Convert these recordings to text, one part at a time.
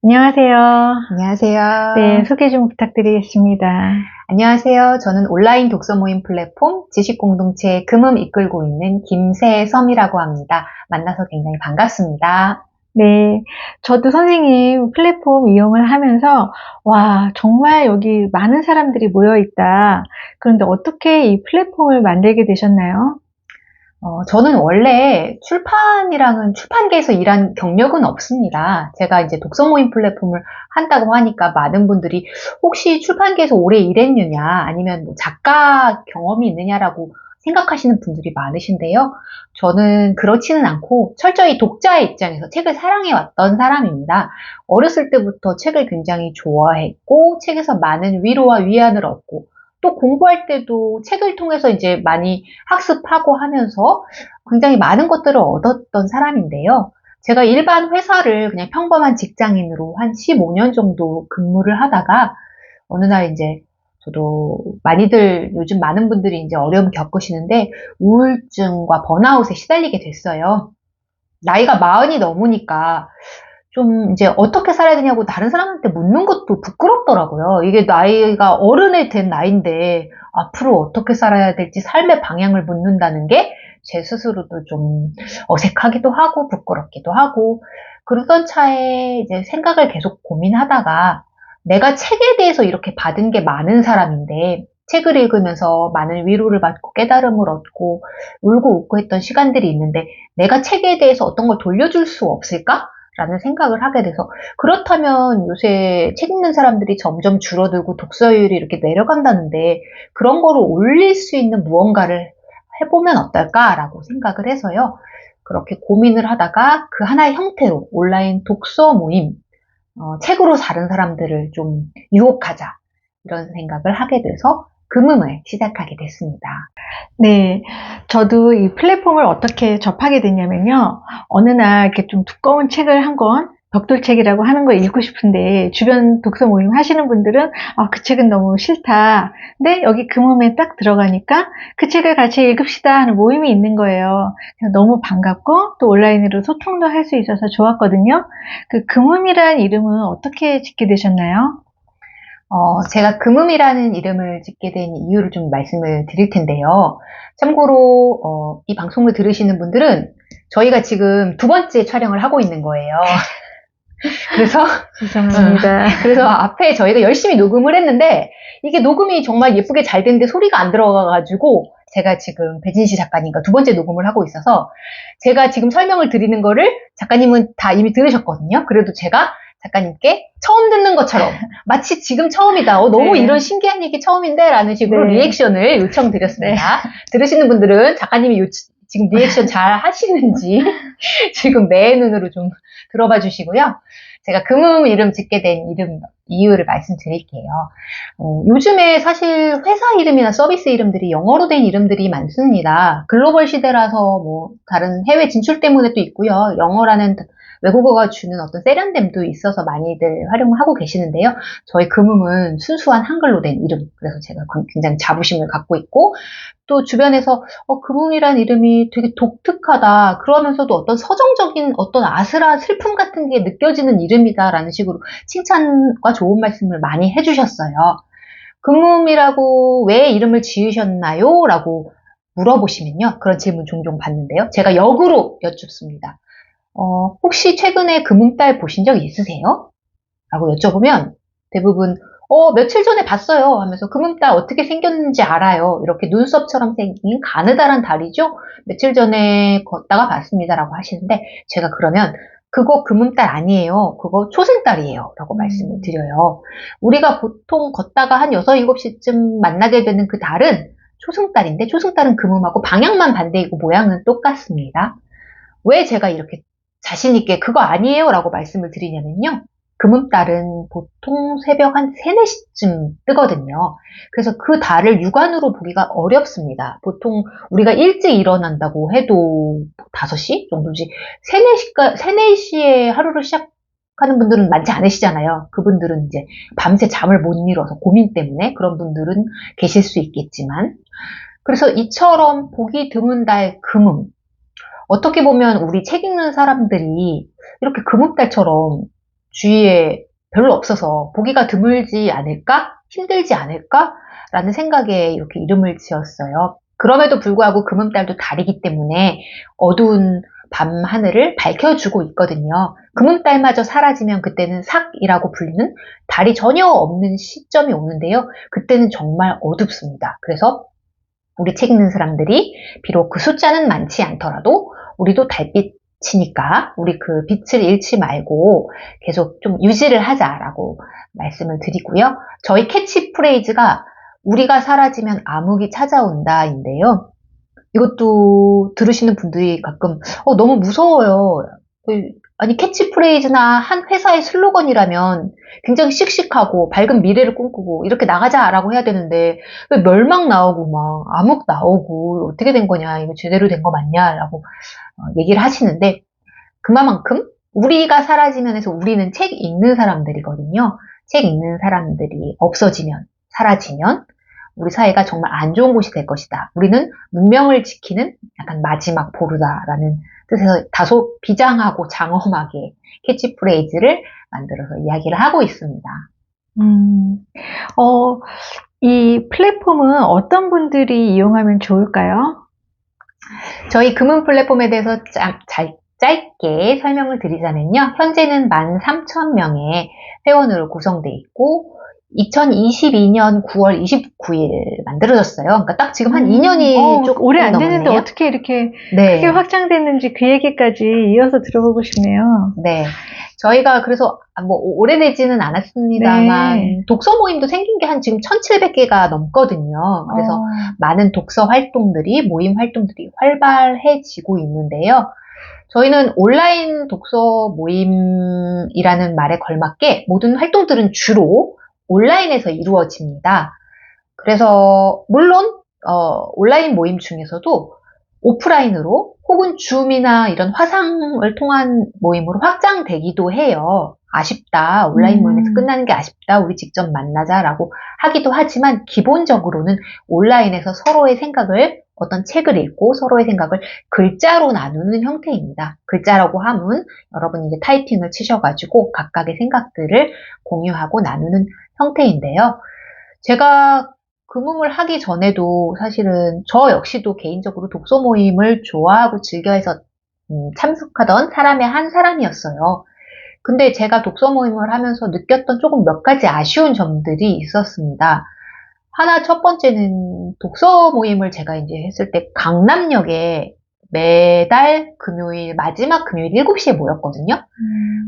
안녕하세요. 네, 안녕하세요. 소개 좀 부탁드리겠습니다. 안녕하세요. 저는 온라인 독서 모임 플랫폼 지식공동체 금음 이끌고 있는 김세섬이라고 합니다. 만나서 굉장히 반갑습니다. 네, 저도 선생님 플랫폼 이용을 하면서, 와, 정말 여기 많은 사람들이 모여 있다. 그런데 어떻게 이 플랫폼을 만들게 되셨나요? 저는 원래 출판이랑은 출판계에서 일한 경력은 없습니다. 제가 이제 독서 모임 플랫폼을 한다고 하니까 많은 분들이 혹시 출판계에서 오래 일했느냐 아니면 뭐 작가 경험이 있느냐라고 생각하시는 분들이 많으신데요. 저는 그렇지는 않고 철저히 독자의 입장에서 책을 사랑해왔던 사람입니다. 어렸을 때부터 책을 굉장히 좋아했고 책에서 많은 위로와 위안을 얻고 또 공부할 때도 책을 통해서 이제 많이 학습하고 하면서 굉장히 많은 것들을 얻었던 사람인데요. 제가 일반 회사를 그냥 평범한 직장인으로 한 15년 정도 근무를 하다가 어느 날 이제 저도 많이들 요즘 많은 분들이 이제 어려움 겪으시는데 우울증과 번아웃에 시달리게 됐어요. 나이가 40이 넘으니까 좀 이제 어떻게 살아야 되냐고 다른 사람한테 묻는 것도 부끄럽더라고요. 이게 나이가 어른이 된 나이인데 앞으로 어떻게 살아야 될지 삶의 방향을 묻는다는 게 제 스스로도 좀 어색하기도 하고 부끄럽기도 하고 그러던 차에 이제 생각을 계속 고민하다가 내가 책에 대해서 이렇게 받은 게 많은 사람인데 책을 읽으면서 많은 위로를 받고 깨달음을 얻고 울고 웃고 했던 시간들이 있는데 내가 책에 대해서 어떤 걸 돌려줄 수 없을까? 라는 생각을 하게 돼서 그렇다면 요새 책 읽는 사람들이 점점 줄어들고 독서율이 이렇게 내려간다는데 그런 거를 올릴 수 있는 무언가를 해보면 어떨까라고 생각을 해서요. 그렇게 고민을 하다가 그 하나의 형태로 온라인 독서 모임, 책으로 다른 사람들을 좀 유혹하자 이런 생각을 하게 돼서 금음을 시작하게 됐습니다. 네, 저도 이 플랫폼을 어떻게 접하게 됐냐면요. 어느 날 이렇게 좀 두꺼운 책을 한 권, 벽돌책이라고 하는 걸 읽고 싶은데, 주변 독서 모임 하시는 분들은, 아, 그 책은 너무 싫다. 근데 여기 금음에 딱 들어가니까 그 책을 같이 읽읍시다 하는 모임이 있는 거예요. 그래서 너무 반갑고, 또 온라인으로 소통도 할 수 있어서 좋았거든요. 그 금음이라는 이름은 어떻게 짓게 되셨나요? 제가 금음이라는 이름을 짓게 된 이유를 좀 말씀을 드릴 텐데요. 참고로, 이 방송을 들으시는 분들은 저희가 지금 두 번째 촬영을 하고 있는 거예요. 그래서, 죄송합니다. 그래서 앞에 저희가 열심히 녹음을 했는데, 이게 녹음이 정말 예쁘게 잘 됐는데 소리가 안 들어가가지고, 제가 지금 배진시 작가님과 두 번째 녹음을 하고 있어서, 제가 지금 설명을 드리는 거를 작가님은 다 이미 들으셨거든요. 그래도 제가 작가님께 처음 듣는 것처럼 마치 지금 처음이다. 너무 네. 이런 신기한 얘기 처음인데 라는 식으로 네. 리액션을 요청드렸습니다. 들으시는 분들은 작가님이 지금 리액션 잘 하시는지 지금 매의 눈으로 좀 들어봐 주시고요. 제가 금음 이름 짓게 된 이유를 말씀드릴게요. 요즘에 사실 회사 이름이나 서비스 이름들이 영어로 된 이름들이 많습니다. 글로벌 시대라서 뭐 다른 해외 진출 때문에 또 있고요. 영어라는 외국어가 주는 어떤 세련됨도 있어서 많이들 활용을 하고 계시는데요. 저희 금음은 순수한 한글로 된 이름. 그래서 제가 굉장히 자부심을 갖고 있고 또 주변에서 금음이란 이름이 되게 독특하다. 그러면서도 어떤 서정적인 어떤 아스라 슬픔 같은 게 느껴지는 이름이다라는 식으로 칭찬과 좋은 말씀을 많이 해주셨어요. 금음이라고 왜 이름을 지으셨나요? 라고 물어보시면요. 그런 질문 종종 받는데요. 제가 역으로 여쭙습니다. 혹시 최근에 금음달 보신 적 있으세요? 라고 여쭤보면 대부분 며칠 전에 봤어요 하면서 금음달 어떻게 생겼는지 알아요. 이렇게 눈썹처럼 생긴 가느다란 달이죠. 며칠 전에 걷다가 봤습니다라고 하시는데 제가 그러면 그거 금음달 아니에요. 그거 초승달이에요. 라고 말씀을 드려요. 우리가 보통 걷다가 한 6, 7시쯤 만나게 되는 그 달은 초승달인데 초승달은 금음하고 방향만 반대이고 모양은 똑같습니다. 왜 제가 이렇게 자신있게 그거 아니에요 라고 말씀을 드리냐면요. 금음달은 보통 새벽 한 3, 4시쯤 뜨거든요. 그래서 그 달을 육안으로 보기가 어렵습니다. 보통 우리가 일찍 일어난다고 해도 5시 정도지 3, 4시에 하루를 시작하는 분들은 많지 않으시잖아요. 그분들은 이제 밤새 잠을 못 이뤄서 고민 때문에 그런 분들은 계실 수 있겠지만 그래서 이처럼 보기 드문 달 금음 어떻게 보면 우리 책 읽는 사람들이 이렇게 금음달처럼 주위에 별로 없어서 보기가 드물지 않을까? 힘들지 않을까? 라는 생각에 이렇게 이름을 지었어요. 그럼에도 불구하고 금음달도 달이기 때문에 어두운 밤 하늘을 밝혀주고 있거든요. 금음달마저 사라지면 그때는 삭이라고 불리는 달이 전혀 없는 시점이 오는데요. 그때는 정말 어둡습니다. 그래서 우리 책 읽는 사람들이 비록 그 숫자는 많지 않더라도 우리도 달빛이니까 우리 그 빛을 잃지 말고 계속 좀 유지를 하자라고 말씀을 드리고요. 저희 캐치프레이즈가 우리가 사라지면 암흑이 찾아온다인데요. 이것도 들으시는 분들이 가끔 너무 무서워요. 아니 캐치프레이즈나 한 회사의 슬로건이라면 굉장히 씩씩하고 밝은 미래를 꿈꾸고 이렇게 나가자라고 해야 되는데 왜 멸망 나오고 막 암흑 나오고 어떻게 된 거냐 이거 제대로 된 거 맞냐라고 얘기를 하시는데 그만큼 우리가 사라지면 해서 우리는 책 읽는 사람들이거든요. 책 읽는 사람들이 없어지면 사라지면 우리 사회가 정말 안 좋은 곳이 될 것이다. 우리는 문명을 지키는 약간 마지막 보루다라는 뜻에서 다소 비장하고 장엄하게 캐치프레이즈를 만들어서 이야기를 하고 있습니다. 이 플랫폼은 어떤 분들이 이용하면 좋을까요? 저희 금은 플랫폼에 대해서 짧게 설명을 드리자면요. 현재는 13,000명의 회원으로 구성되어 있고 2022년 9월 29일 만들어졌어요. 그러니까 딱 지금 한 2년이 조금 오래 안 넘었네요. 됐는데 어떻게 이렇게 네. 크게 확장됐는지 그 얘기까지 이어서 들어보고 싶네요. 네. 저희가 그래서 뭐 오래되지는 않았습니다만 네. 독서 모임도 생긴 게 한 지금 1,700개가 넘거든요. 그래서 많은 독서 활동들이 모임 활동들이 활발해지고 있는데요. 저희는 온라인 독서 모임이라는 말에 걸맞게 모든 활동들은 주로 온라인에서 이루어집니다. 그래서 물론 온라인 모임 중에서도 오프라인으로 혹은 줌이나 이런 화상을 통한 모임으로 확장되기도 해요. 아쉽다. 온라인 모임에서 끝나는 게 아쉽다. 우리 직접 만나자라고 하기도 하지만 기본적으로는 온라인에서 서로의 생각을 어떤 책을 읽고 서로의 생각을 글자로 나누는 형태입니다. 글자라고 하면 여러분이 이제 타이핑을 치셔가지고 각각의 생각들을 공유하고 나누는 형태인데요. 제가 금음을 하기 전에도 사실은 저 역시도 개인적으로 독서 모임을 좋아하고 즐겨해서 참석하던 사람의 한 사람이었어요. 근데 제가 독서 모임을 하면서 느꼈던 조금 몇 가지 아쉬운 점들이 있었습니다. 하나 첫 번째는 독서 모임을 제가 이제 했을 때 강남역에 매달 금요일 마지막 금요일 7시에 모였거든요.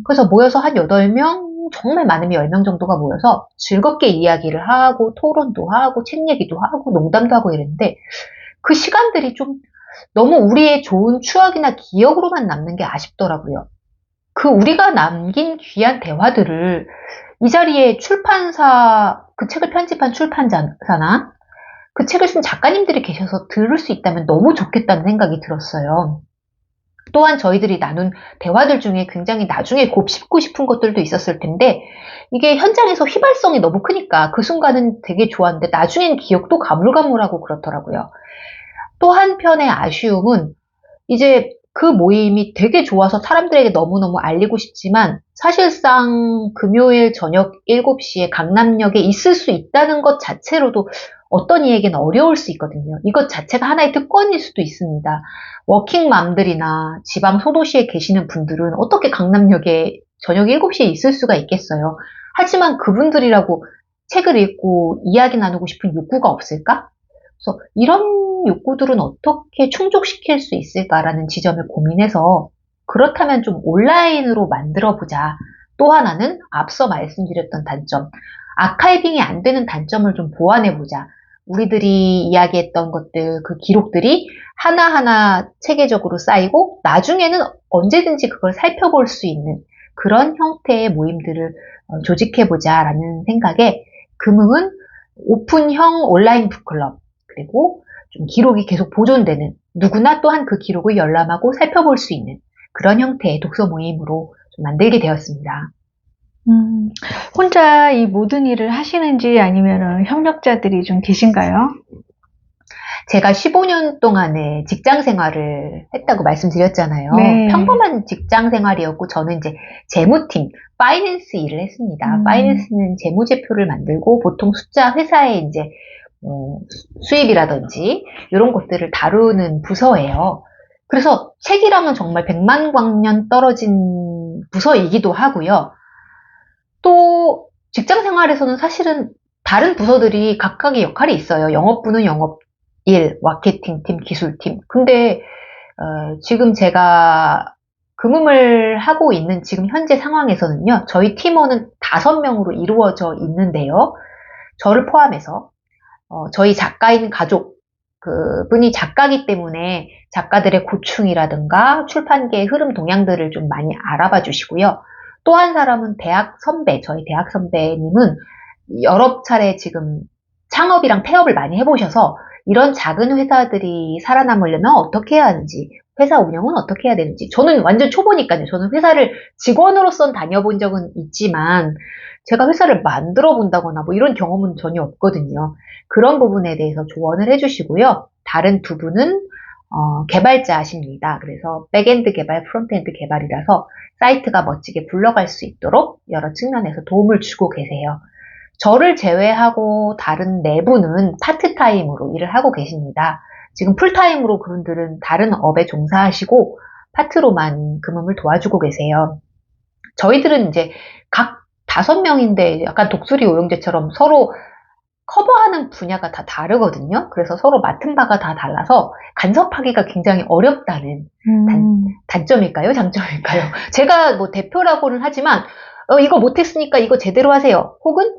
그래서 모여서 한 8명 정말 많으면 10명 정도가 모여서 즐겁게 이야기를 하고 토론도 하고 책 얘기도 하고 농담도 하고 이랬는데 그 시간들이 좀 너무 우리의 좋은 추억이나 기억으로만 남는 게 아쉽더라고요. 그 우리가 남긴 귀한 대화들을 이 자리에 출판사, 그 책을 편집한 출판사나 그 책을 쓴 작가님들이 계셔서 들을 수 있다면 너무 좋겠다는 생각이 들었어요. 또한 저희들이 나눈 대화들 중에 굉장히 나중에 곱씹고 싶은 것들도 있었을 텐데 이게 현장에서 휘발성이 너무 크니까 그 순간은 되게 좋았는데 나중엔 기억도 가물가물하고 그렇더라고요. 또 한편의 아쉬움은 이제 그 모임이 되게 좋아서 사람들에게 너무너무 알리고 싶지만 사실상 금요일 저녁 7시에 강남역에 있을 수 있다는 것 자체로도 어떤 이에게는 어려울 수 있거든요. 이것 자체가 하나의 특권일 수도 있습니다. 워킹맘들이나 지방 소도시에 계시는 분들은 어떻게 강남역에 저녁 7시에 있을 수가 있겠어요. 하지만 그분들이라고 책을 읽고 이야기 나누고 싶은 욕구가 없을까? 그래서 이런 욕구들은 어떻게 충족시킬 수 있을까라는 지점을 고민해서 그렇다면 좀 온라인으로 만들어보자. 또 하나는 앞서 말씀드렸던 단점, 아카이빙이 안 되는 단점을 좀 보완해보자. 우리들이 이야기했던 것들, 그 기록들이 하나하나 체계적으로 쌓이고 나중에는 언제든지 그걸 살펴볼 수 있는 그런 형태의 모임들을 조직해보자라는 생각에 금흥은 오픈형 온라인 북클럽 그리고 좀 기록이 계속 보존되는 누구나 또한 그 기록을 열람하고 살펴볼 수 있는 그런 형태의 독서 모임으로 좀 만들게 되었습니다. 혼자 이 모든 일을 하시는지 아니면 협력자들이 좀 계신가요? 제가 15년 동안의 직장 생활을 했다고 말씀드렸잖아요. 네. 평범한 직장 생활이었고 저는 이제 재무팀, 파이낸스 일을 했습니다. 파이낸스는 재무제표를 만들고 보통 숫자 회사의 이제 수입이라든지 이런 것들을 다루는 부서예요. 그래서 책이랑은 정말 100만 광년 떨어진 부서이기도 하고요. 또 직장 생활에서는 사실은 다른 부서들이 각각의 역할이 있어요. 영업부는 영업일, 마케팅팀, 기술팀. 근데 지금 제가 금음을 하고 있는 지금 현재 상황에서는요. 저희 팀원은 5명으로 이루어져 있는데요. 저를 포함해서 저희 작가인 가족, 그분이 작가기 때문에 작가들의 고충이라든가 출판계의 흐름 동향들을 좀 많이 알아봐 주시고요. 또 한 사람은 대학 선배, 저희 대학 선배님은 여러 차례 지금 창업이랑 폐업을 많이 해보셔서 이런 작은 회사들이 살아남으려면 어떻게 해야 하는지, 회사 운영은 어떻게 해야 되는지. 저는 완전 초보니까요. 저는 회사를 직원으로선 다녀본 적은 있지만 제가 회사를 만들어 본다거나 뭐 이런 경험은 전혀 없거든요. 그런 부분에 대해서 조언을 해주시고요. 다른 두 분은 개발자십니다. 그래서 백엔드 개발, 프론트엔드 개발이라서 사이트가 멋지게 굴러갈 수 있도록 여러 측면에서 도움을 주고 계세요. 저를 제외하고 다른 네 분은 파트타임으로 일을 하고 계십니다. 지금 풀타임으로 그분들은 다른 업에 종사하시고 파트로만 금음을 도와주고 계세요. 저희들은 이제 각 5명인데 약간 독수리 오형제처럼 서로 커버하는 분야가 다 다르거든요. 그래서 서로 맡은 바가 다 달라서 간섭하기가 굉장히 어렵다는 단점일까요? 장점일까요? 제가 뭐 대표라고는 하지만 이거 못했으니까 이거 제대로 하세요. 혹은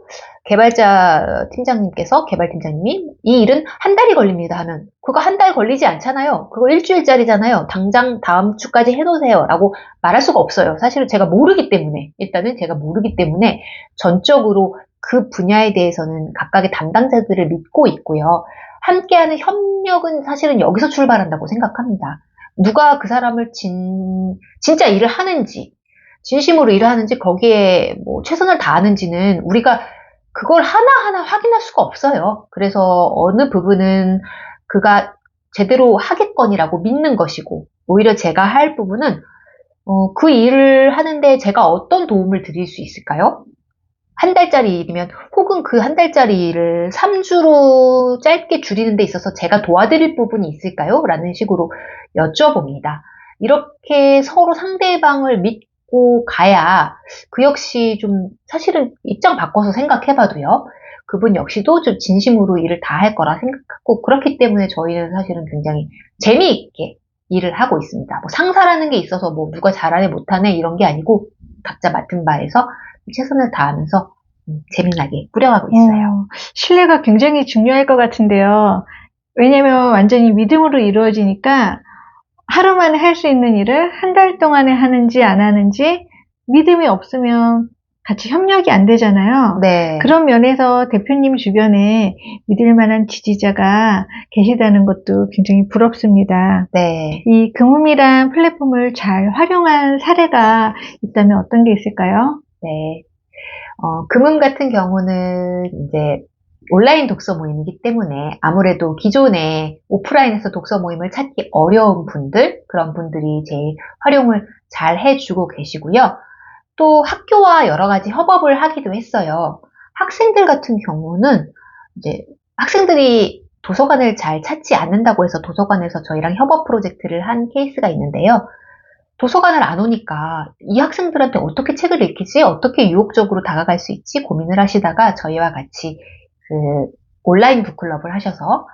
개발자 팀장님께서 개발팀장님이 이 일은 한 달이 걸립니다 하면 그거 한 달 걸리지 않잖아요. 그거 일주일짜리잖아요. 당장 다음 주까지 해놓으세요 라고 말할 수가 없어요. 사실은 제가 모르기 때문에 일단은 제가 모르기 때문에 전적으로 그 분야에 대해서는 각각의 담당자들을 믿고 있고요. 함께하는 협력은 사실은 여기서 출발한다고 생각합니다. 누가 그 사람을 진짜 일을 하는지 진심으로 일을 하는지 거기에 뭐 최선을 다하는지는 우리가 그걸 하나하나 확인할 수가 없어요. 그래서 어느 부분은 그가 제대로 하겠거니라고 믿는 것이고 오히려 제가 할 부분은 그 일을 하는데 제가 어떤 도움을 드릴 수 있을까요? 한 달짜리 일이면 혹은 그 한 달짜리 일을 3주로 짧게 줄이는 데 있어서 제가 도와드릴 부분이 있을까요? 라는 식으로 여쭤봅니다. 이렇게 서로 상대방을 믿고 가야 그 역시 좀 사실은 입장 바꿔서 생각해봐도요. 그분 역시도 좀 진심으로 일을 다 할 거라 생각하고 그렇기 때문에 저희는 사실은 굉장히 재미있게 일을 하고 있습니다. 뭐 상사라는 게 있어서 뭐 누가 잘하네 못하네 이런 게 아니고 각자 맡은 바에서 최선을 다하면서 재미나게 꾸려가고 있어요. 신뢰가 굉장히 중요할 것 같은데요. 왜냐면 완전히 믿음으로 이루어지니까 하루 만에 할 수 있는 일을 한 달 동안에 하는지 안 하는지 믿음이 없으면 같이 협력이 안 되잖아요. 네. 그런 면에서 대표님 주변에 믿을 만한 지지자가 계시다는 것도 굉장히 부럽습니다. 네. 이 금음이란 플랫폼을 잘 활용한 사례가 있다면 어떤 게 있을까요? 네. 금음 같은 경우는 이제 온라인 독서 모임이기 때문에 아무래도 기존에 오프라인에서 독서 모임을 찾기 어려운 분들, 그런 분들이 제일 활용을 잘 해주고 계시고요. 또 학교와 여러 가지 협업을 하기도 했어요. 학생들 같은 경우는 이제 학생들이 도서관을 잘 찾지 않는다고 해서 도서관에서 저희랑 협업 프로젝트를 한 케이스가 있는데요. 도서관을 안 오니까 이 학생들한테 어떻게 책을 읽히지? 어떻게 유혹적으로 다가갈 수 있지? 고민을 하시다가 저희와 같이 그 온라인 북클럽을 하셔서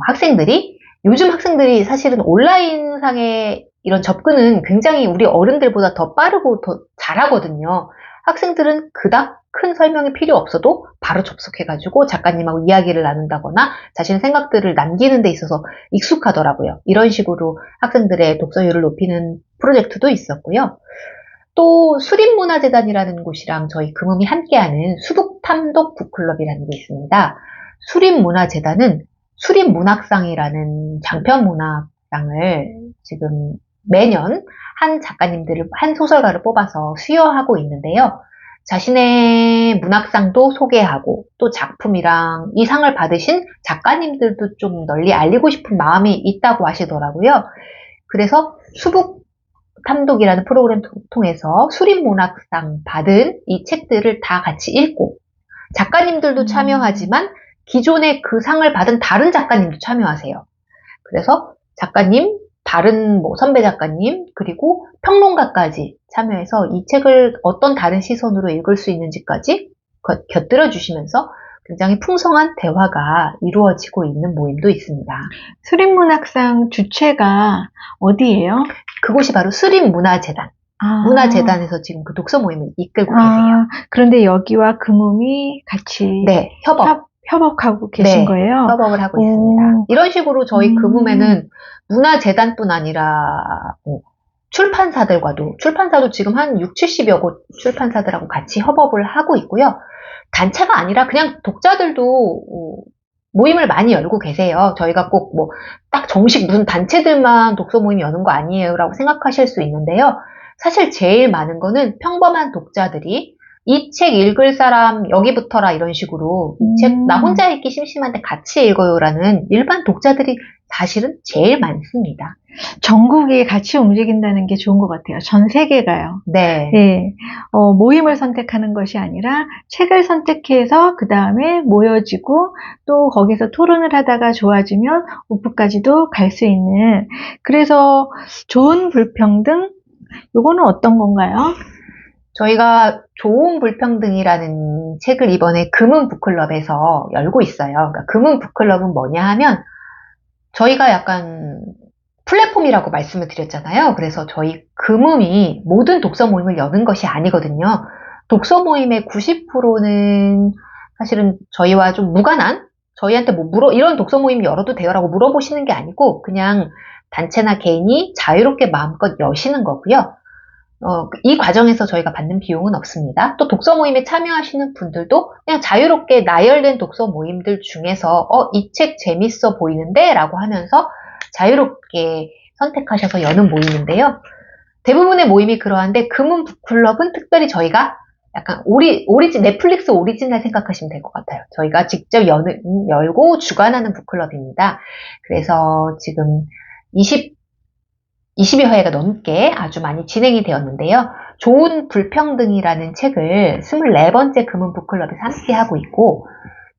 학생들이 요즘 학생들이 사실은 온라인상의 이런 접근은 굉장히 우리 어른들보다 더 빠르고 더 잘하거든요. 학생들은 그닥 큰 설명이 필요 없어도 바로 접속해가지고 작가님하고 이야기를 나눈다거나 자신의 생각들을 남기는 데 있어서 익숙하더라고요. 이런 식으로 학생들의 독서율을 높이는 프로젝트도 있었고요. 또 수립문화재단이라는 곳이랑 저희 금음이 함께하는 수북탐독 북클럽이라는 게 있습니다. 수립문화재단은 수립문학상이라는 장편문학상을 지금 매년 한 작가님들을, 한 소설가를 뽑아서 수여하고 있는데요. 자신의 문학상도 소개하고 또 작품이랑 이 상을 받으신 작가님들도 좀 널리 알리고 싶은 마음이 있다고 하시더라고요. 그래서 수북 탐독이라는 프로그램 통해서 수립문학상 받은 이 책들을 다 같이 읽고 작가님들도 참여하지만 기존에 그 상을 받은 다른 작가님도 참여하세요. 그래서 작가님, 다른 선배 작가님, 그리고 평론가까지 참여해서 이 책을 어떤 다른 시선으로 읽을 수 있는지까지 곁들여 주시면서 굉장히 풍성한 대화가 이루어지고 있는 모임도 있습니다. 수립문학상 주체가 어디예요? 그곳이 바로 수립문화재단. 문화재단에서 지금 그 독서 모임을 이끌고 계세요. 그런데 여기와 금음이 같이 네, 협업하고 계신 네, 거예요? 협업을 하고 있습니다. 이런 식으로 저희 금음에는 문화재단뿐 아니라 출판사도 지금 한 6, 70여 곳 출판사들하고 같이 협업을 하고 있고요. 단체가 아니라 그냥 독자들도 모임을 많이 열고 계세요. 저희가 꼭 딱 정식 무슨 단체들만 독서 모임 여는 거 아니에요 라고 생각하실 수 있는데요. 사실 제일 많은 거는 평범한 독자들이 이 책 읽을 사람 여기 붙어라 이런 식으로 이 책 나 혼자 읽기 심심한데 같이 읽어요라는 일반 독자들이 사실은 제일 많습니다. 전국이 같이 움직인다는 게 좋은 것 같아요. 전 세계가요. 네. 네. 모임을 선택하는 것이 아니라 책을 선택해서 그 다음에 모여지고 또 거기서 토론을 하다가 좋아지면 오프까지도 갈 수 있는, 그래서 좋은 불평등, 요거는 어떤 건가요? 저희가 좋은 불평등이라는 책을 이번에 금은 북클럽에서 열고 있어요. 그러니까 금은 북클럽은 뭐냐 하면 저희가 약간 플랫폼이라고 말씀을 드렸잖아요. 그래서 저희 금음이 모든 독서 모임을 여는 것이 아니거든요. 독서 모임의 90%는 사실은 저희와 좀 무관한, 저희한테 이런 독서 모임 열어도 돼요라고 물어보시는 게 아니고 그냥 단체나 개인이 자유롭게 마음껏 여시는 거고요. 이 과정에서 저희가 받는 비용은 없습니다. 또 독서 모임에 참여하시는 분들도 그냥 자유롭게 나열된 독서 모임들 중에서 이 책 재밌어 보이는데 라고 하면서 자유롭게 선택하셔서 여는 모임인데요. 대부분의 모임이 그러한데 금은 북클럽은 특별히 저희가 약간 넷플릭스 오리지널 생각하시면 될 것 같아요. 저희가 직접 열고 주관하는 북클럽입니다. 그래서 지금 20여 회가 넘게 아주 많이 진행이 되었는데요. 좋은 불평등이라는 책을 24번째 금은 북클럽에서 함께 하고 있고,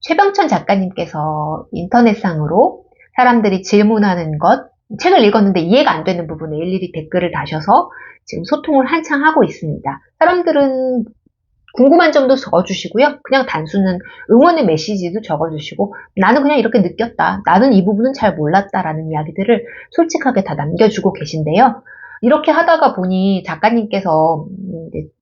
최병천 작가님께서 인터넷상으로 사람들이 질문하는 것, 책을 읽었는데 이해가 안 되는 부분에 일일이 댓글을 다셔서 지금 소통을 한창 하고 있습니다. 사람들은 궁금한 점도 적어주시고요. 그냥 단순한 응원의 메시지도 적어주시고 나는 그냥 이렇게 느꼈다. 나는 이 부분은 잘 몰랐다라는 이야기들을 솔직하게 다 남겨주고 계신데요. 이렇게 하다가 보니 작가님께서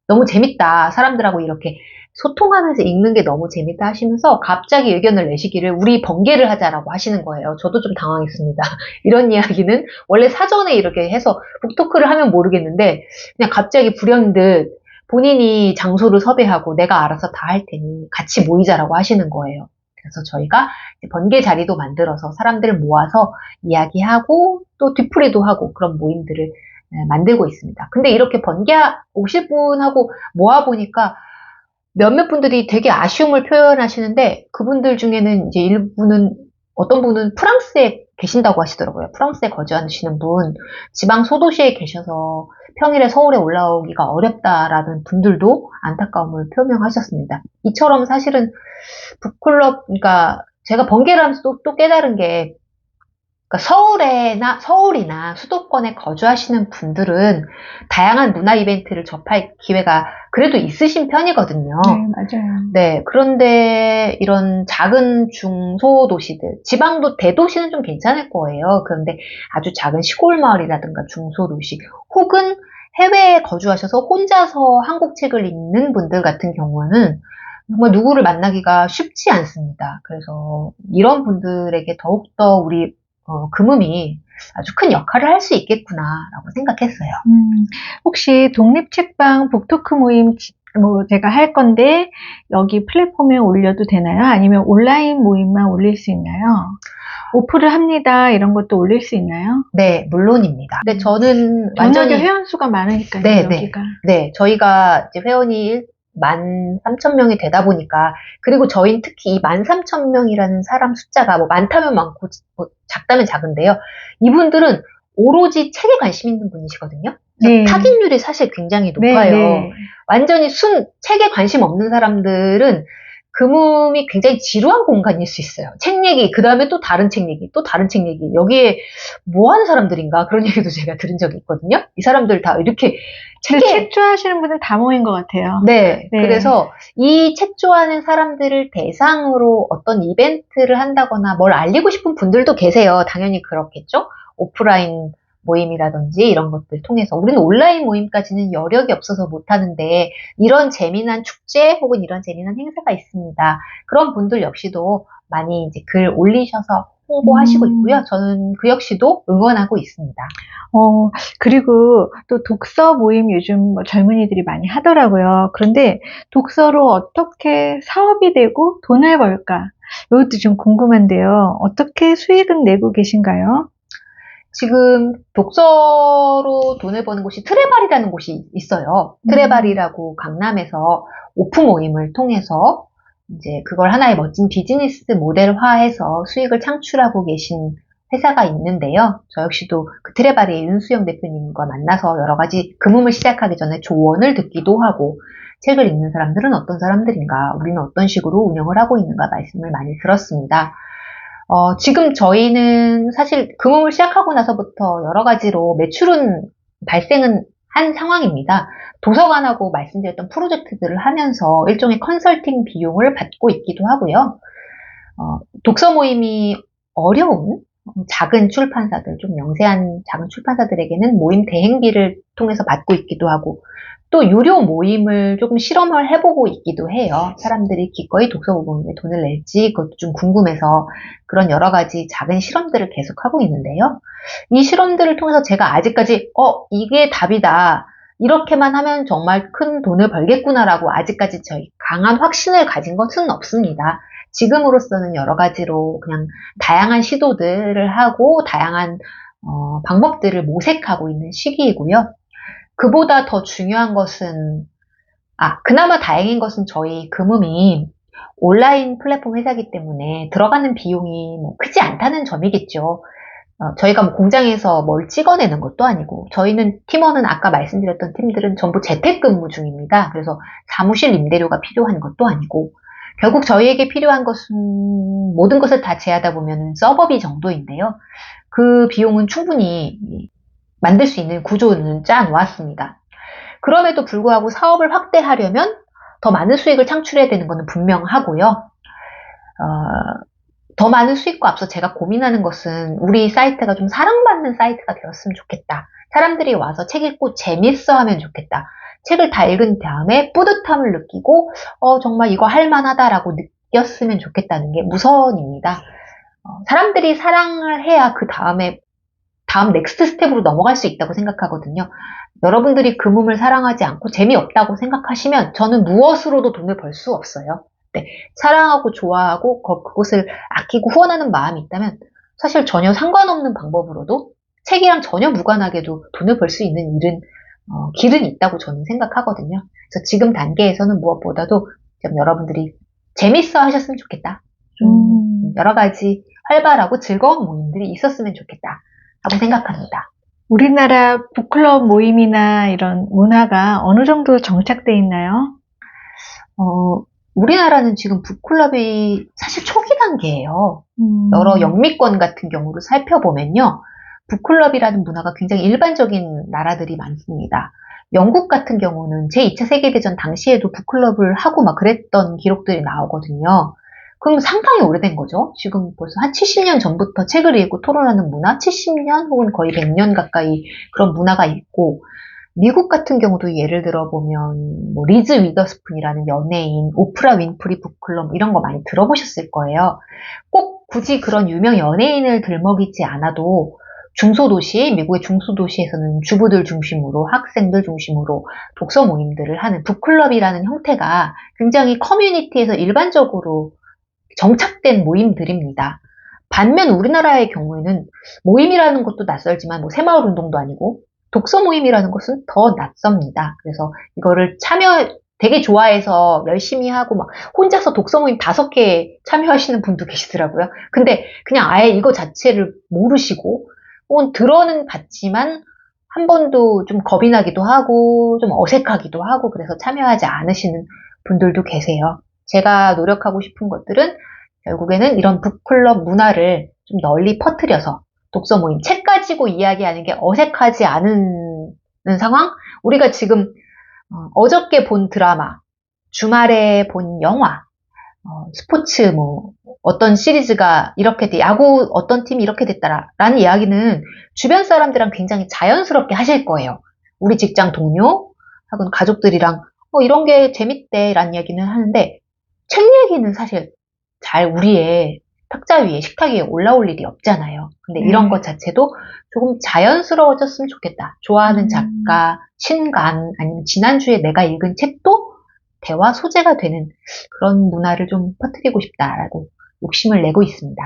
너무 재밌다. 사람들하고 이렇게 소통하면서 읽는 게 너무 재밌다 하시면서 갑자기 의견을 내시기를 우리 번개를 하자라고 하시는 거예요. 저도 좀 당황했습니다. 이런 이야기는 원래 사전에 이렇게 해서 북토크를 하면 모르겠는데 그냥 갑자기 불현듯 본인이 장소를 섭외하고 내가 알아서 다 할 테니 같이 모이자라고 하시는 거예요. 그래서 저희가 번개 자리도 만들어서 사람들을 모아서 이야기하고 또 뒤풀이도 하고 그런 모임들을 만들고 있습니다. 근데 이렇게 번개 오실 분하고 모아보니까 몇몇 분들이 되게 아쉬움을 표현하시는데 그분들 중에는 이제 어떤 분은 프랑스에 계신다고 하시더라고요. 프랑스에 거주하시는 분, 지방 소도시에 계셔서 평일에 서울에 올라오기가 어렵다라는 분들도 안타까움을 표명하셨습니다. 이처럼 사실은 북클럽, 그러니까 제가 번개를 하면서 또 깨달은 게 그러니까 서울이나 수도권에 거주하시는 분들은 다양한 문화 이벤트를 접할 기회가 그래도 있으신 편이거든요. 네, 맞아요. 네, 그런데 이런 작은 중소도시들, 지방도 대도시는 좀 괜찮을 거예요. 그런데 아주 작은 시골 마을이라든가 중소도시, 혹은 해외에 거주하셔서 혼자서 한국 책을 읽는 분들 같은 경우는 정말 누구를 만나기가 쉽지 않습니다. 그래서 이런 분들에게 더욱더 우리 금음이 아주 큰 역할을 할 수 있겠구나라고 생각했어요. 혹시 독립책방 북토크 모임 제가 할 건데 여기 플랫폼에 올려도 되나요? 아니면 온라인 모임만 올릴 수 있나요? 오프를 합니다. 이런 것도 올릴 수 있나요? 네, 물론입니다. 근데 저는 워낙에 회원 수가 많으니까요, 네, 여기가. 네, 저희가 이제 회원이 13,000명이 되다 보니까, 그리고 저희는 특히 이 13,000명이라는 사람 숫자가 뭐 많다면 많고 뭐 작다면 작은데요. 이분들은 오로지 책에 관심 있는 분이시거든요. 그래서 네. 타깃률이 사실 굉장히 네, 높아요. 네. 완전히 책에 관심 없는 사람들은 금음이 굉장히 지루한 공간일 수 있어요. 책 얘기, 그 다음에 또 다른 책 얘기, 또 다른 책 얘기. 여기에 뭐 하는 사람들인가? 그런 얘기도 제가 들은 적이 있거든요. 이 사람들 다 이렇게 근데 책 좋아하시는 분들 다 모인 것 같아요. 네. 네. 그래서 이 책 좋아하는 사람들을 대상으로 어떤 이벤트를 한다거나 뭘 알리고 싶은 분들도 계세요. 당연히 그렇겠죠? 오프라인 모임이라든지 이런 것들 통해서. 우리는 온라인 모임까지는 여력이 없어서 못하는데 이런 재미난 축제 혹은 이런 재미난 행사가 있습니다. 그런 분들 역시도 많이 이제 글 올리셔서 홍보하시고 있고요. 저는 그 역시도 응원하고 있습니다. 그리고 또 독서 모임 요즘 뭐 젊은이들이 많이 하더라고요. 그런데 독서로 어떻게 사업이 되고 돈을 벌까? 이것도 좀 궁금한데요. 어떻게 수익은 내고 계신가요? 지금 독서로 돈을 버는 곳이 트레발이라는 곳이 있어요. 트레발이라고 강남에서 오프 모임을 통해서 이제 그걸 하나의 멋진 비즈니스 모델화해서 수익을 창출하고 계신 회사가 있는데요. 저 역시도 그 트레발의 윤수영 대표님과 만나서 여러 가지 금음을 시작하기 전에 조언을 듣기도 하고 책을 읽는 사람들은 어떤 사람들인가, 우리는 어떤 식으로 운영을 하고 있는가 말씀을 많이 들었습니다. 지금 저희는 사실 금음을 시작하고 나서부터 여러 가지로 매출은 발생은 한 상황입니다. 도서관하고 말씀드렸던 프로젝트들을 하면서 일종의 컨설팅 비용을 받고 있기도 하고요. 독서 모임이 어려운 작은 출판사들, 좀 영세한 작은 출판사들에게는 모임 대행비를 통해서 받고 있기도 하고, 또 유료 모임을 조금 실험을 해보고 있기도 해요. 사람들이 기꺼이 독서 모임에 돈을 낼지 그것도 좀 궁금해서 그런 여러 가지 작은 실험들을 계속하고 있는데요. 이 실험들을 통해서 제가 아직까지 이게 답이다. 이렇게만 하면 정말 큰 돈을 벌겠구나라고 아직까지 저희 강한 확신을 가진 것은 없습니다. 지금으로서는 여러 가지로 그냥 다양한 시도들을 하고 다양한 방법들을 모색하고 있는 시기이고요. 그보다 더 중요한 것은, 그나마 다행인 것은 저희 금음이 온라인 플랫폼 회사이기 때문에 들어가는 비용이 뭐 크지 않다는 점이겠죠. 저희가 뭐 공장에서 뭘 찍어내는 것도 아니고, 저희는 팀원은 아까 말씀드렸던 팀들은 전부 재택근무 중입니다. 그래서 사무실 임대료가 필요한 것도 아니고, 결국 저희에게 필요한 것은 모든 것을 다 제하다 보면 서버비 정도인데요. 그 비용은 충분히 만들 수 있는 구조는 짜 놓았습니다. 그럼에도 불구하고 사업을 확대하려면 더 많은 수익을 창출해야 되는 것은 분명하고요. 더 많은 수익과 앞서 제가 고민하는 것은 우리 사이트가 좀 사랑받는 사이트가 되었으면 좋겠다. 사람들이 와서 책 읽고 재밌어 하면 좋겠다. 책을 다 읽은 다음에 뿌듯함을 느끼고 정말 이거 할만하다라고 느꼈으면 좋겠다는 게 우선입니다. 사람들이 사랑을 해야 그 다음 넥스트 스텝으로 넘어갈 수 있다고 생각하거든요. 여러분들이 금음을 사랑하지 않고 재미없다고 생각하시면 저는 무엇으로도 돈을 벌 수 없어요. 네, 사랑하고 좋아하고 그곳을 아끼고 후원하는 마음이 있다면 사실 전혀 상관없는 방법으로도 책이랑 전혀 무관하게도 돈을 벌 수 있는 길은 있다고 저는 생각하거든요. 그래서 지금 단계에서는 무엇보다도 좀 여러분들이 재밌어 하셨으면 좋겠다. 좀 여러 가지 활발하고 즐거운 모임들이 있었으면 좋겠다 하고 생각합니다. 우리나라 북클럽 모임이나 이런 문화가 어느 정도 정착돼 있나요? 우리나라는 지금 북클럽이 사실 초기 단계예요. 여러 영미권 같은 경우를 살펴보면요. 북클럽이라는 문화가 굉장히 일반적인 나라들이 많습니다. 영국 같은 경우는 제2차 세계대전 당시에도 북클럽을 하고 막 그랬던 기록들이 나오거든요. 그럼 상당히 오래된 거죠. 지금 벌써 한 70년 전부터 책을 읽고 토론하는 문화, 70년 혹은 거의 100년 가까이 그런 문화가 있고, 미국 같은 경우도 예를 들어보면 뭐 리즈 위더스푼이라는 연예인, 오프라 윈프리 북클럽 이런 거 많이 들어보셨을 거예요. 꼭 굳이 그런 유명 연예인을 들먹이지 않아도 중소도시, 미국의 중소도시에서는 주부들 중심으로, 학생들 중심으로 독서 모임들을 하는 북클럽이라는 형태가 굉장히 커뮤니티에서 일반적으로 정착된 모임들입니다. 반면 우리나라의 경우에는 모임이라는 것도 낯설지만 뭐 새마을 운동도 아니고 독서 모임이라는 것은 더 낯섭니다. 그래서 이거를 되게 좋아해서 열심히 하고 막 혼자서 독서 모임 5개 참여하시는 분도 계시더라고요. 근데 그냥 아예 이거 자체를 모르시고 혹은 들어는 봤지만 한 번도 좀 겁이 나기도 하고 좀 어색하기도 하고 그래서 참여하지 않으시는 분들도 계세요. 제가 노력하고 싶은 것들은 결국에는 이런 북클럽 문화를 좀 널리 퍼뜨려서 독서 모임, 책 가지고 이야기하는 게 어색하지 않은 상황? 우리가 지금 어저께 본 드라마, 주말에 본 영화, 스포츠 어떤 시리즈가 이렇게 야구 어떤 팀이 이렇게 됐다라는 이야기는 주변 사람들이랑 굉장히 자연스럽게 하실 거예요. 우리 직장 동료 혹은 가족들이랑 이런 게 재밌대라는 이야기는 하는데 책 얘기는 사실 잘 우리의 탁자 위에 식탁 위에 올라올 일이 없잖아요. 근데 이런 것 자체도 조금 자연스러워졌으면 좋겠다. 좋아하는 작가, 신간 아니면 지난주에 내가 읽은 책도 대화 소재가 되는 그런 문화를 좀 퍼뜨리고 싶다라고 욕심을 내고 있습니다.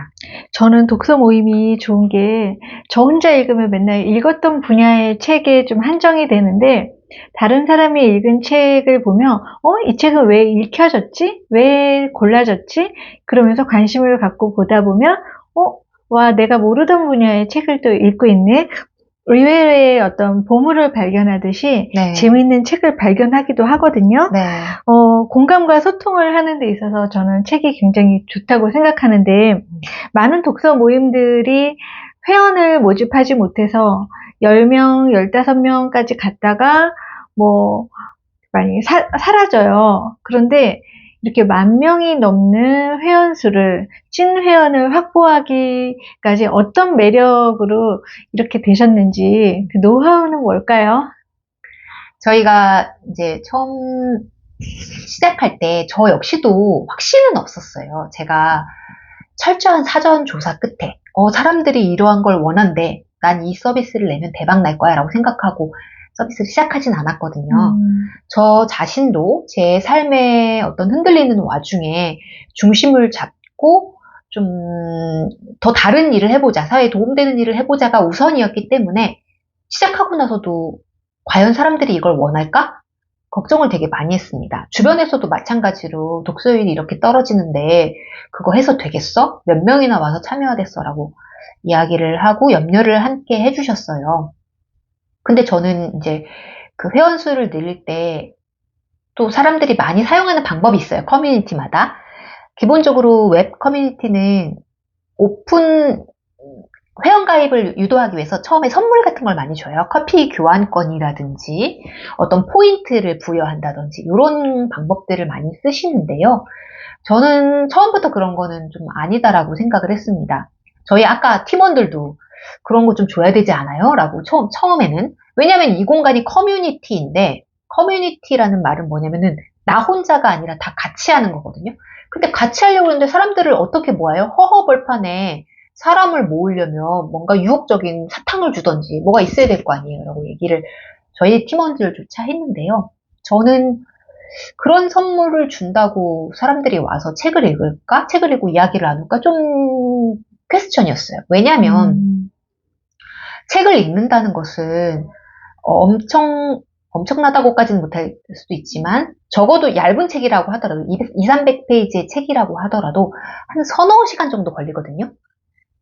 저는 독서 모임이 좋은 게 저 혼자 읽으면 맨날 읽었던 분야의 책에 좀 한정이 되는데 다른 사람이 읽은 책을 보면 이 책은 왜 읽혀졌지? 왜 골라졌지? 그러면서 관심을 갖고 보다 보면 와, 내가 모르던 분야의 책을 또 읽고 있네. 의외의 어떤 보물을 발견하듯이 네. 재미있는 책을 발견하기도 하거든요. 네. 공감과 소통을 하는 데 있어서 저는 책이 굉장히 좋다고 생각하는데 많은 독서 모임들이 회원을 모집하지 못해서 10명, 15명까지 갔다가 많이 사라져요. 그런데 이렇게 10,000명이 넘는 회원수를, 찐 회원을 확보하기까지 어떤 매력으로 이렇게 되셨는지, 그 노하우는 뭘까요? 저희가 이제 처음 시작할 때 저 역시도 확신은 없었어요. 제가 철저한 사전 조사 끝에 사람들이 이러한 걸 원한대. 난 이 서비스를 내면 대박 날 거야 라고 생각하고 서비스를 시작하진 않았거든요. 저 자신도 제 삶의 어떤 흔들리는 와중에 중심을 잡고 좀 더 다른 일을 해보자, 사회에 도움되는 일을 해보자가 우선이었기 때문에 시작하고 나서도 과연 사람들이 이걸 원할까? 걱정을 되게 많이 했습니다. 주변에서도 마찬가지로 독서율이 이렇게 떨어지는데 그거 해서 되겠어? 몇 명이나 와서 참여하겠어? 라고 이야기를 하고 염려를 함께 해주셨어요. 근데 저는 이제 그 회원수를 늘릴 때 또 사람들이 많이 사용하는 방법이 있어요. 커뮤니티마다. 기본적으로 웹 커뮤니티는 오픈 회원가입을 유도하기 위해서 처음에 선물 같은 걸 많이 줘요. 커피 교환권이라든지 어떤 포인트를 부여한다든지 이런 방법들을 많이 쓰시는데요. 저는 처음부터 그런 거는 좀 아니다라고 생각을 했습니다. 저희 아까 팀원들도 그런 거 좀 줘야 되지 않아요? 라고 처음에는. 왜냐면 이 공간이 커뮤니티인데 커뮤니티라는 말은 뭐냐면은 나 혼자가 아니라 다 같이 하는 거거든요. 근데 같이 하려고 하는데 사람들을 어떻게 모아요? 허허벌판에 사람을 모으려면 뭔가 유혹적인 사탕을 주던지 뭐가 있어야 될 거 아니에요. 라고 얘기를 저희 팀원들조차 했는데요. 저는 그런 선물을 준다고 사람들이 와서 책을 읽을까? 책을 읽고 이야기를 나눌까? 좀 퀘스천이었어요. 왜냐하면 책을 읽는다는 것은 엄청나다고까지는 못할 수도 있지만 적어도 얇은 책이라고 하더라도 200~300페이지의 책이라고 하더라도 한 서너 시간 정도 걸리거든요.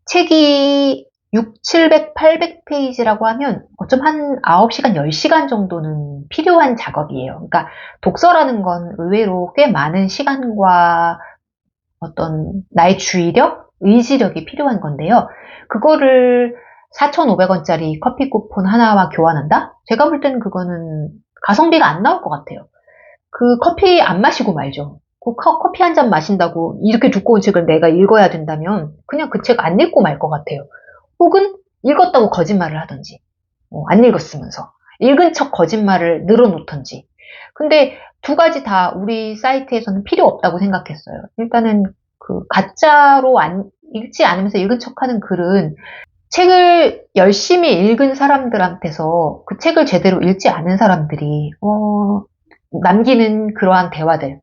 책이 600~700~800페이지라고 하면 어쩜 한 9시간, 10시간 정도는 필요한 작업이에요. 그러니까 독서라는 건 의외로 꽤 많은 시간과 어떤 나의 주의력, 의지력이 필요한 건데요. 그거를 4,500원짜리 커피 쿠폰 하나와 교환한다? 제가 볼 때는 그거는 가성비가 안 나올 것 같아요. 그 커피 안 마시고 말죠. 그 커피 한 잔 마신다고 이렇게 두꺼운 책을 내가 읽어야 된다면 그냥 그 책 안 읽고 말 것 같아요. 혹은 읽었다고 거짓말을 하던지 안 읽었으면서 읽은 척 거짓말을 늘어놓던지. 근데 두 가지 다 우리 사이트에서는 필요 없다고 생각했어요. 일단은 그 가짜로 읽지 않으면서 읽은 척하는 글은 책을 열심히 읽은 사람들한테서 그 책을 제대로 읽지 않은 사람들이 남기는 그러한 대화들,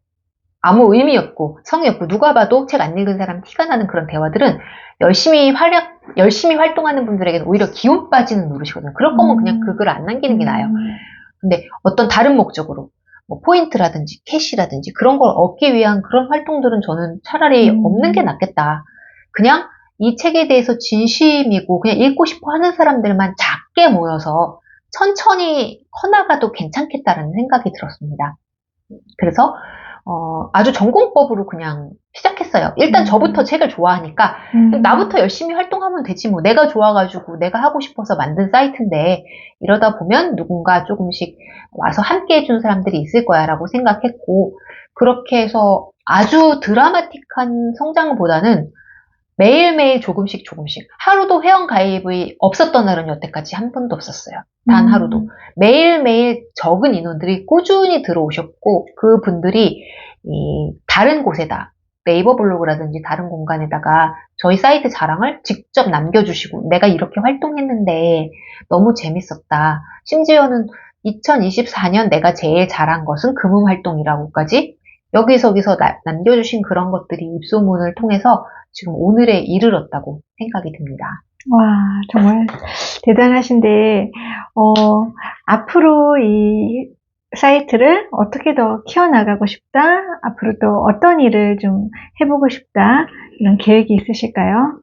아무 의미 없고 성의 없고 누가 봐도 책 안 읽은 사람 티가 나는 그런 대화들은 열심히 활동하는 분들에게는 오히려 기운 빠지는 노릇이거든요. 그럴 거면 그냥 그 글을 안 남기는 게 나아요. 근데 어떤 다른 목적으로 뭐 포인트라든지 캐시라든지 그런 걸 얻기 위한 그런 활동들은 저는 차라리 없는 게 낫겠다. 그냥 이 책에 대해서 진심이고 그냥 읽고 싶어 하는 사람들만 작게 모여서 천천히 커나가도 괜찮겠다라는 생각이 들었습니다. 그래서 아주 전공법으로 그냥 시작했어요. 일단 저부터 책을 좋아하니까 나부터 열심히 활동하면 되지 뭐. 내가 좋아가지고 내가 하고 싶어서 만든 사이트인데 이러다 보면 누군가 조금씩 와서 함께 해준 사람들이 있을 거야 라고 생각했고, 그렇게 해서 아주 드라마틱한 성장보다는 매일매일 조금씩 하루도 회원 가입이 없었던 날은 여태까지 한 번도 없었어요. 단 하루도. 매일매일 적은 인원들이 꾸준히 들어오셨고, 그 분들이 다른 곳에다 네이버 블로그라든지 다른 공간에다가 저희 사이트 자랑을 직접 남겨주시고, 내가 이렇게 활동했는데 너무 재밌었다. 심지어는 2024년 내가 제일 잘한 것은 금융 활동이라고까지 여기저기서 남겨주신 그런 것들이 입소문을 통해서 지금 오늘에 이르렀다고 생각이 듭니다. 와, 정말 대단하신데, 앞으로 이 사이트를 어떻게 더 키워나가고 싶다? 앞으로 또 어떤 일을 좀 해보고 싶다? 이런 계획이 있으실까요?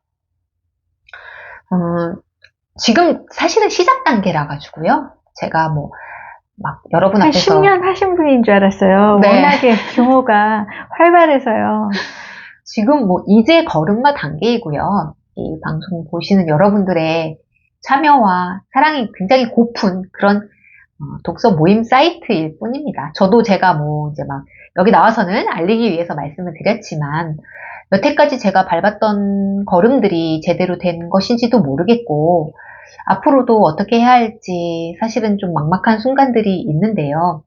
지금 사실은 시작 단계라 가지고요. 제가 뭐 막 여러분 한 앞에서 10년 하신 분인 줄 알았어요. 네. 워낙에 규모가 활발해서요. 지금 뭐 이제 걸음마 단계이고요. 이 방송 보시는 여러분들의 참여와 사랑이 굉장히 고픈 그런 독서 모임 사이트일 뿐입니다. 저도 제가 뭐 이제 막 여기 나와서는 알리기 위해서 말씀을 드렸지만 여태까지 제가 밟았던 걸음들이 제대로 된 것인지도 모르겠고, 앞으로도 어떻게 해야 할지 사실은 좀 막막한 순간들이 있는데요.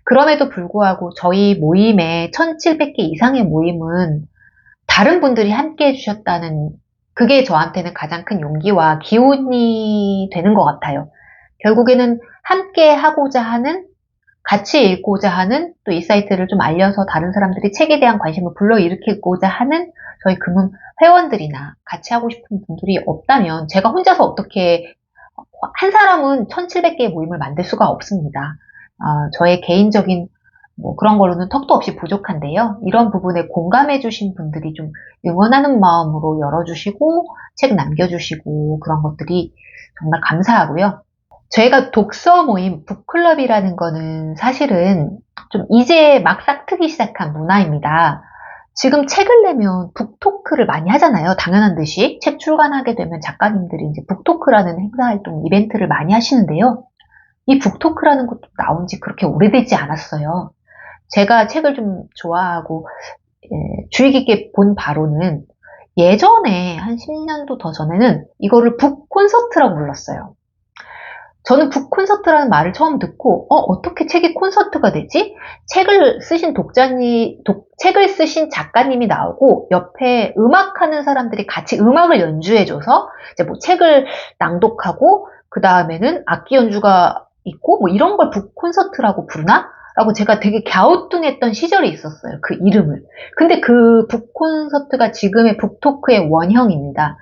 그럼에도 불구하고 저희 모임에 1700개 이상의 모임은 다른 분들이 함께 해주셨다는, 그게 저한테는 가장 큰 용기와 기운이 되는 것 같아요. 결국에는 함께 하고자 하는, 같이 읽고자 하는, 또 이 사이트를 좀 알려서 다른 사람들이 책에 대한 관심을 불러일으키고자 하는 저희 금융 회원들이나 같이 하고 싶은 분들이 없다면 제가 혼자서 어떻게, 한 사람은 1700개의 모임을 만들 수가 없습니다. 저의 개인적인 뭐 그런 걸로는 턱도 없이 부족한데요. 이런 부분에 공감해 주신 분들이 좀 응원하는 마음으로 열어주시고 책 남겨주시고 그런 것들이 정말 감사하고요. 저희가 독서 모임 북클럽이라는 거는 사실은 좀 이제 막 싹트기 시작한 문화입니다. 지금 책을 내면 북토크를 많이 하잖아요. 당연한 듯이 책 출간하게 되면 작가님들이 이제 북토크라는 행사 활동 이벤트를 많이 하시는데요. 이 북토크라는 것도 나온 지 그렇게 오래되지 않았어요. 제가 책을 좀 좋아하고 주의 깊게 본 바로는 예전에 한 10년도 더 전에는 이거를 북콘서트라고 불렀어요. 저는 북콘서트라는 말을 처음 듣고 어떻게 책이 콘서트가 되지? 책을 쓰신 책을 쓰신 작가님이 나오고 옆에 음악하는 사람들이 같이 음악을 연주해줘서 이제 뭐 책을 낭독하고 그 다음에는 악기 연주가 있고 뭐 이런 걸 북콘서트라고 부르나? 라고 제가 되게 갸우뚱했던 시절이 있었어요. 그 이름을. 근데 그 북콘서트가 지금의 북토크의 원형입니다.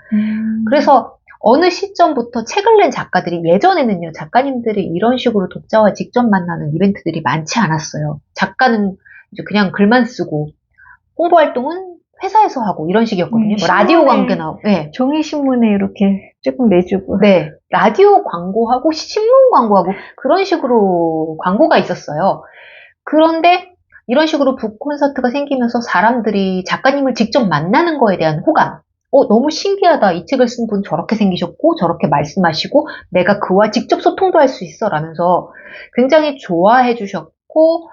그래서 어느 시점부터 책을 낸 작가들이, 예전에는요, 작가님들이 이런 식으로 독자와 직접 만나는 이벤트들이 많지 않았어요. 작가는 이제 그냥 글만 쓰고, 홍보 활동은 회사에서 하고 이런 식이었거든요. 뭐 라디오 광고나, 네. 종이신문에 이렇게 조금 내주고. 네. 라디오 광고하고 신문 광고하고 그런 식으로 광고가 있었어요. 그런데 이런 식으로 북콘서트가 생기면서 사람들이 작가님을 직접 만나는 거에 대한 호감, 너무 신기하다. 이 책을 쓴 분 저렇게 생기셨고 저렇게 말씀하시고 내가 그와 직접 소통도 할 수 있어 라면서 굉장히 좋아해 주셨고,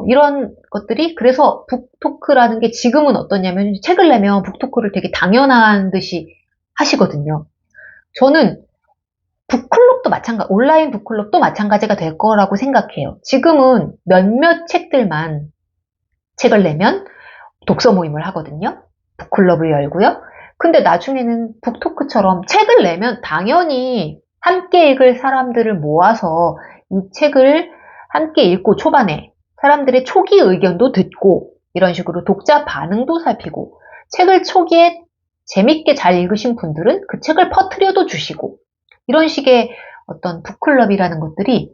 이런 것들이, 그래서 북토크라는 게 지금은 어떠냐면 책을 내면 북토크를 되게 당연한 듯이 하시거든요. 저는 북클럽도 온라인 북클럽도 마찬가지가 될 거라고 생각해요. 지금은 몇몇 책들만 책을 내면 독서 모임을 하거든요. 북클럽을 열고요. 근데 나중에는 북토크처럼 책을 내면 당연히 함께 읽을 사람들을 모아서 이 책을 함께 읽고 초반에 사람들의 초기 의견도 듣고 이런 식으로 독자 반응도 살피고, 책을 초기에 재밌게 잘 읽으신 분들은 그 책을 퍼뜨려도 주시고, 이런 식의 어떤 북클럽이라는 것들이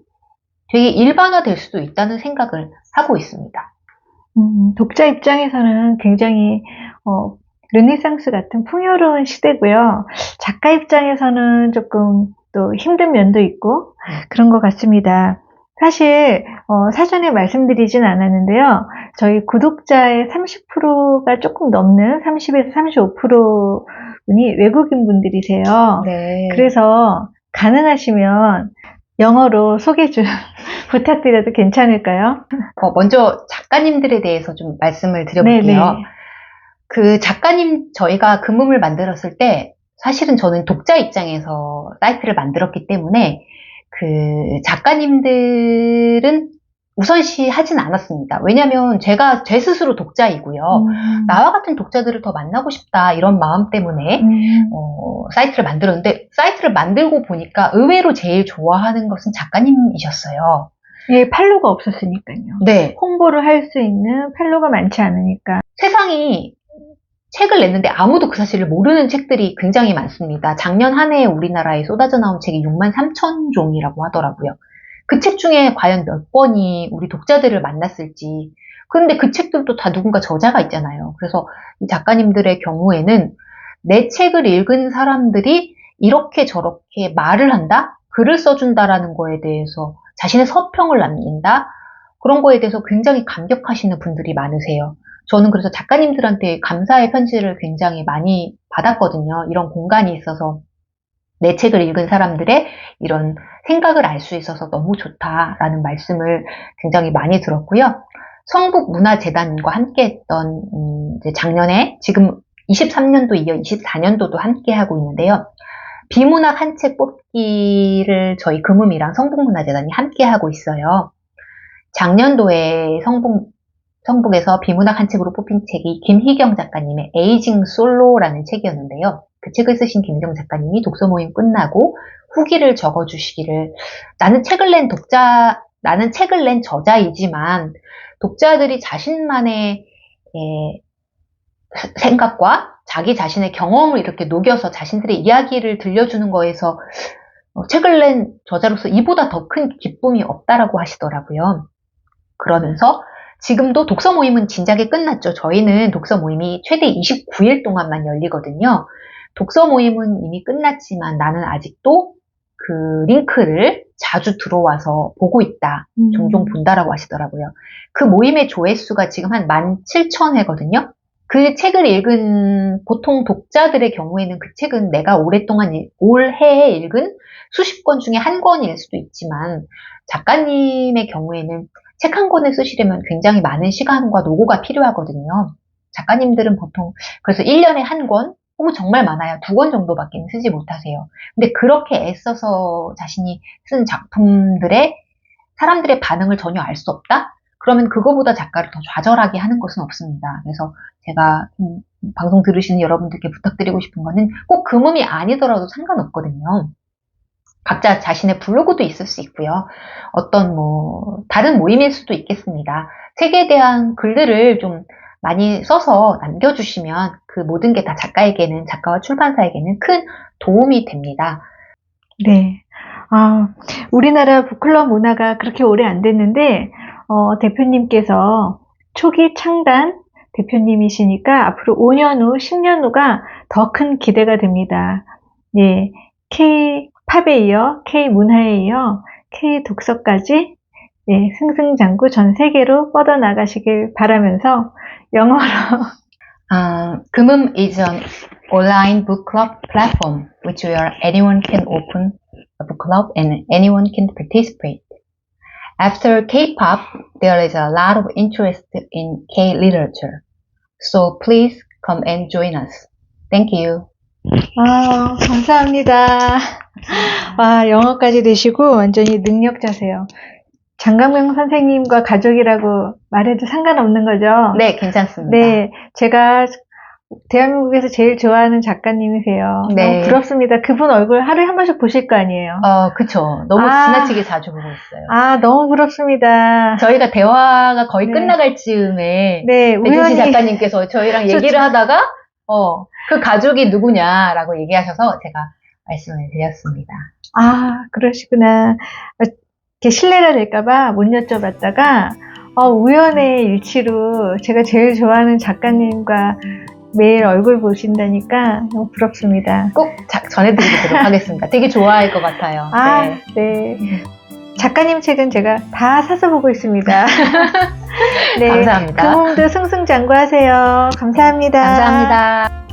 되게 일반화될 수도 있다는 생각을 하고 있습니다. 독자 입장에서는 굉장히 르네상스 같은 풍요로운 시대고요. 작가 입장에서는 조금 또 힘든 면도 있고 그런 것 같습니다. 사실 사전에 말씀드리진 않았는데요. 저희 구독자의 30%가 조금 넘는 30에서 35%분이 외국인 분들이세요. 네. 그래서 가능하시면 영어로 소개 좀 부탁드려도 괜찮을까요? 먼저 작가님들에 대해서 좀 말씀을 드려볼게요. 네네. 그 작가님, 저희가 금음을 만들었을 때 사실은 저는 독자 입장에서 사이트를 만들었기 때문에 그 작가님들은 우선시 하진 않았습니다. 왜냐면 제가 제 스스로 독자이고요. 나와 같은 독자들을 더 만나고 싶다 이런 마음 때문에 사이트를 만들었는데 사이트를 만들고 보니까 의외로 제일 좋아하는 것은 작가님이셨어요. 예, 팔로가 없었으니까요. 네. 홍보를 할 수 있는 팔로가 많지 않으니까. 세상이 책을 냈는데 아무도 그 사실을 모르는 책들이 굉장히 많습니다. 작년 한 해에 우리나라에 쏟아져 나온 책이 63,000종이라고 하더라고요. 그 책 중에 과연 몇 번이 우리 독자들을 만났을지. 그런데 그 책들도 다 누군가 저자가 있잖아요. 그래서 이 작가님들의 경우에는 내 책을 읽은 사람들이 이렇게 저렇게 말을 한다? 글을 써준다라는 거에 대해서 자신의 서평을 남긴다? 그런 거에 대해서 굉장히 감격하시는 분들이 많으세요. 저는 그래서 작가님들한테 감사의 편지를 굉장히 많이 받았거든요. 이런 공간이 있어서 내 책을 읽은 사람들의 이런 생각을 알 수 있어서 너무 좋다라는 말씀을 굉장히 많이 들었고요. 성북문화재단과 함께 했던 이제 작년에 지금 23년도 이어 24년도도 함께 하고 있는데요. 비문학 한 책 뽑기를 저희 금음이랑 성북문화재단이 함께 하고 있어요. 작년도에 성북에서 비문학 한 책으로 뽑힌 책이 김희경 작가님의 에이징 솔로라는 책이었는데요. 그 책을 쓰신 김희경 작가님이 독서 모임 끝나고 후기를 적어주시기를 나는 책을 낸 저자이지만 독자들이 자신만의 생각과 자기 자신의 경험을 이렇게 녹여서 자신들의 이야기를 들려주는 거에서 책을 낸 저자로서 이보다 더 큰 기쁨이 없다라고 하시더라고요. 그러면서 지금도 독서 모임은 진작에 끝났죠. 저희는 독서 모임이 최대 29일 동안만 열리거든요. 독서 모임은 이미 끝났지만 나는 아직도 그 링크를 자주 들어와서 보고 있다. 종종 본다라고 하시더라고요. 그 모임의 조회수가 지금 한 17,000회거든요. 그 책을 읽은 보통 독자들의 경우에는 그 책은 내가 올해에 읽은 수십 권 중에 한 권일 수도 있지만 작가님의 경우에는 책 한 권을 쓰시려면 굉장히 많은 시간과 노고가 필요하거든요. 작가님들은 보통 그래서 1년에 한 권, 혹은 정말 많아요. 2권 정도밖에 쓰지 못하세요. 근데 그렇게 애써서 자신이 쓴 작품들의 사람들의 반응을 전혀 알 수 없다? 그러면 그거보다 작가를 더 좌절하게 하는 것은 없습니다. 그래서 제가 방송 들으시는 여러분들께 부탁드리고 싶은 거는 꼭 금음이 아니더라도 상관없거든요. 각자 자신의 블로그도 있을 수 있고요. 어떤 다른 모임일 수도 있겠습니다. 책에 대한 글들을 좀 많이 써서 남겨주시면 그 모든 게 다 작가와 출판사에게는 큰 도움이 됩니다. 네. 우리나라 북클럽 문화가 그렇게 오래 안 됐는데, 대표님께서 초기 창단 대표님이시니까 앞으로 5년 후, 10년 후가 더 큰 기대가 됩니다. 예. K-팝에 이어, K-문화에 이어, K-독서까지 예, 승승장구 전 세계로 뻗어나가시길 바라면서 영어로 금음 is an online book club platform which where anyone can open a book club and anyone can participate. After K-pop, there is a lot of interest in K-literature. So please come and join us. Thank you. 감사합니다. 와, 영어까지 되시고 완전히 능력자세요. 장강명 선생님과 가족이라고 말해도 상관없는 거죠? 네, 괜찮습니다. 네, 제가 대한민국에서 제일 좋아하는 작가님이세요. 네. 너무 부럽습니다. 그분 얼굴 하루에 한 번씩 보실 거 아니에요? 그쵸. 너무 지나치게 자주 보고 있어요. 너무 부럽습니다. 저희가 대화가 거의 네. 끝나갈 즈음에 네, 배진씨 우연히 작가님께서 저희랑 얘기를 하다가 그 가족이 누구냐라고 얘기하셔서 제가 말씀을 드렸습니다. 그러시구나. 이렇게 실례가 될까봐 못 여쭤봤다가 우연의 일치로 제가 제일 좋아하는 작가님과 매일 얼굴 보신다니까 너무 부럽습니다. 꼭 전해드리도록 하겠습니다. 되게 좋아할 것 같아요. 네. 작가님 책은 제가 다 사서 보고 있습니다. 네, 감사합니다. 그 몸도 승승장구하세요. 감사합니다. 감사합니다.